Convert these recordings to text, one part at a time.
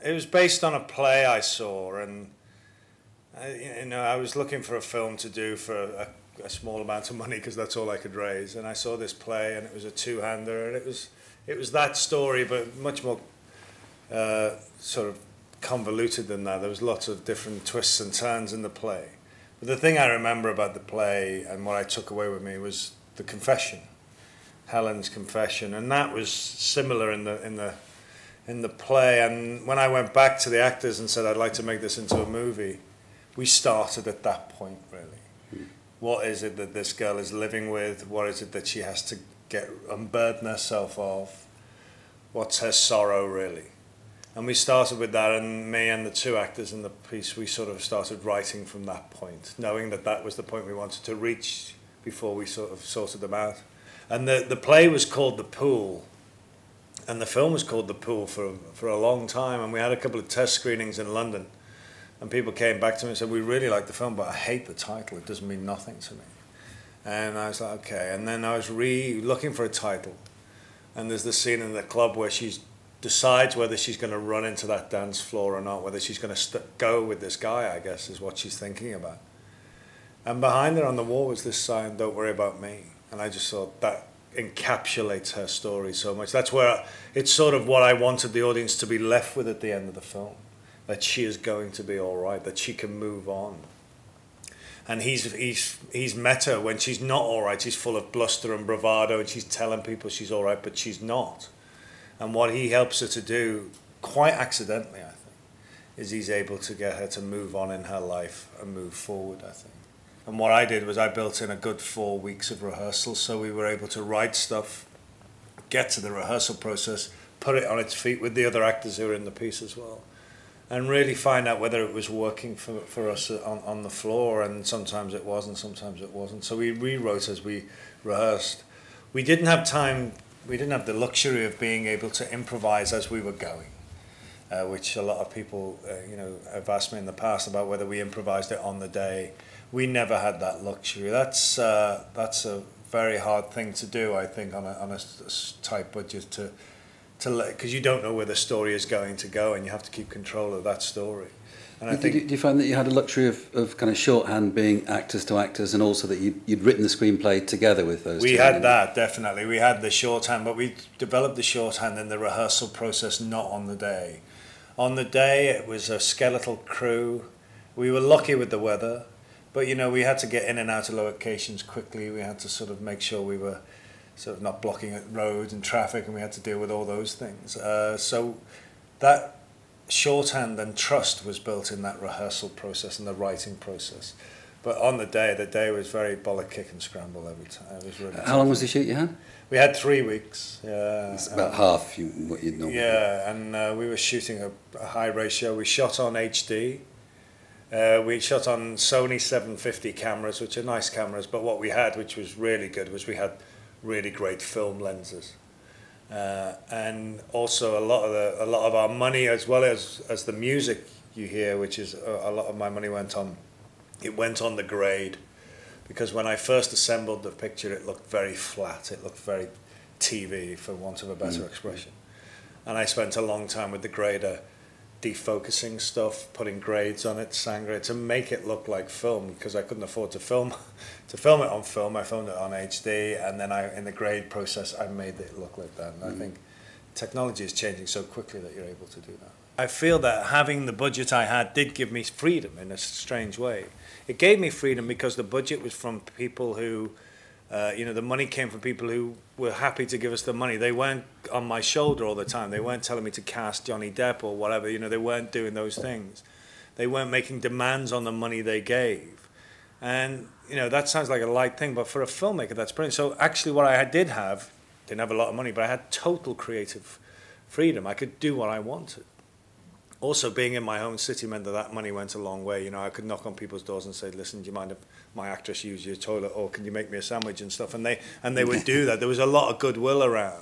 It was based on a play I saw, and I was looking for a film to do for a small amount of money because that's all I could raise. And I saw this play, and it was a two-hander, and it was that story, but much more sort of convoluted than that. There was lots of different twists and turns in the play. But the thing I remember about the play and what I took away with me was the confession, Helen's confession, and that was similar in the play. And when I went back to the actors and said I'd like to make this into a movie, we started at that point, really. What is it that this girl is living with? What is it that she has to unburden herself of? What's her sorrow, really? And we started with that, and me and the two actors in the piece, we sort of started writing from that point, knowing that that was the point we wanted to reach before we sort of sorted them out. And the play was called The Pool, and the film was called The Pool for a long time, and we had a couple of test screenings in London, and people came back to me and said, we really like the film, but I hate the title, it doesn't mean nothing to me. And I was like, okay. And then I was looking for a title, and there's the scene in the club where she decides whether she's going to run into that dance floor or not, whether she's going to go with this guy, I guess, is what she's thinking about. And behind her on the wall was this sign, "Don't worry about me." And I just thought that encapsulates her story so much. That's where it's sort of what I wanted the audience to be left with at the end of the film, that she is going to be all right, that she can move on. And he's met her when she's not all right. She's full of bluster and bravado, and she's telling people she's all right, but she's not. And what he helps her to do, quite accidentally, I think, is he's able to get her to move on in her life and move forward, I think. And what I did was I built in a good 4 weeks of rehearsal, so we were able to write stuff, get to the rehearsal process, put it on its feet with the other actors who were in the piece as well, and really find out whether it was working for us on the floor. And sometimes it was, and sometimes it wasn't. So we rewrote as we rehearsed. We didn't have time. We didn't have the luxury of being able to improvise as we were going, which a lot of people, have asked me in the past about whether we improvised it on the day. We never had that luxury. That's a very hard thing to do, I think, on a tight budget because you don't know where the story is going to go, and you have to keep control of that story. And I think, do you find that you had a luxury of kind of shorthand being actors to actors, and also that you'd written the screenplay together with those two? We had that, definitely. We had the shorthand, but we developed the shorthand in the rehearsal process, not on the day. On the day, it was a skeletal crew. We were lucky with the weather, but, we had to get in and out of locations quickly. We had to sort of make sure we were sort of not blocking roads and traffic, and we had to deal with all those things. So that shorthand and trust was built in that rehearsal process and the writing process. But on the day was very bollock, kick and scramble every time. It was really How long was the shoot you had? We had 3 weeks. Yeah, it's about half what you'd normally do. And we were shooting a high ratio. We shot on HD. We shot on Sony 750 cameras, which are nice cameras, but what we had, which was really good, was we had really great film lenses. And also a lot of our money, as well as the music you hear, which is a lot of my money went on the grade, because when I first assembled the picture, it looked very flat. It looked very TV, for want of a better expression. And I spent a long time with the grader, defocusing stuff, putting grades on it, sangre, to make it look like film, because I couldn't afford to film it on film. I filmed it on HD, and then in the grade process, I made it look like that. And I think technology is changing so quickly that you're able to do that. I feel that having the budget I had did give me freedom in a strange way. It gave me freedom because the budget was from people who, the money came from people who were happy to give us the money. They weren't on my shoulder all the time. They weren't telling me to cast Johnny Depp or whatever. They weren't doing those things. They weren't making demands on the money they gave. And, that sounds like a light thing, but for a filmmaker, that's brilliant. So actually what I didn't have a lot of money, but I had total creative freedom. I could do what I wanted. Also, being in my own city meant that money went a long way. I could knock on people's doors and say, "Listen, do you mind if my actress uses your toilet, or can you make me a sandwich and stuff?" And they would do that. There was a lot of goodwill around.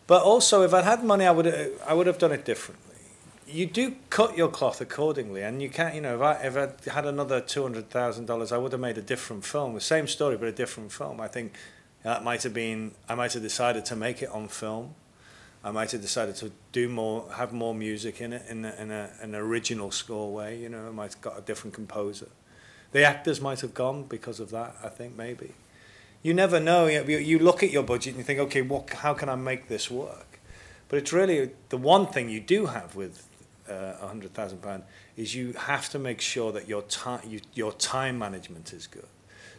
But also, if I'd had money, I would have done it differently. You do cut your cloth accordingly, and you can't. If I had another $200,000, I would have made a different film, the same story but a different film. I think that might have been. I might have decided to make it on film. I might have decided to do more, have more music in it, in an original score way. You know, I might have got a different composer. The actors might have gone because of that, I think, maybe. You never know. You look at your budget and you think, okay, how can I make this work? But it's really, the one thing you do have with £100,000 is you have to make sure that your time management is good.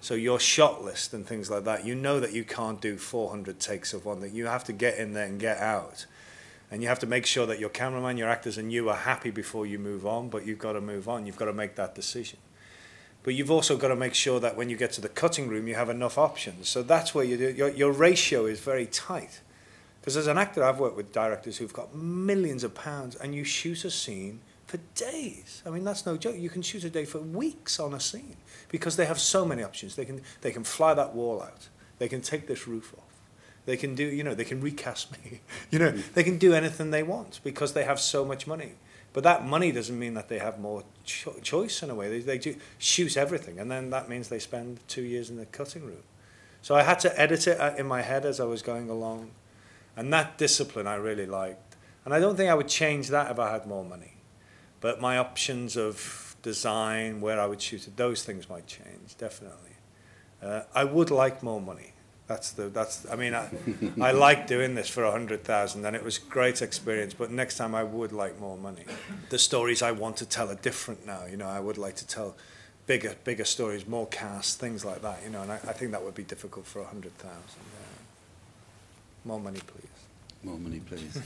So your shot list and things like that, you know that you can't do 400 takes of one, that you have to get in there and get out. And you have to make sure that your cameraman, your actors and you are happy before you move on, but you've got to move on. You've got to make that decision. But you've also got to make sure that when you get to the cutting room, you have enough options. So that's where your ratio is very tight. Because as an actor, I've worked with directors who've got millions of pounds, and you shoot a scene for days. I mean, that's no joke. You can shoot a day for weeks on a scene because they have so many options. They can fly that wall out. They can take this roof off. They can do, you know, they can recast me. You know, they can do anything they want because they have so much money. But that money doesn't mean that they have more choice in a way. They do shoot everything, and then that means they spend 2 years in the cutting room. So I had to edit it in my head as I was going along. And that discipline I really liked. And I don't think I would change that if I had more money. But my options of design, where I would shoot it, those things might change, definitely. I would like more money. I mean, I like doing this for 100,000, and it was a great experience, but next time I would like more money. The stories I want to tell are different now, you know, I would like to tell bigger stories, more cast, things like that, you know, and I think that would be difficult for 100,000. Yeah. More money, please. More money, please.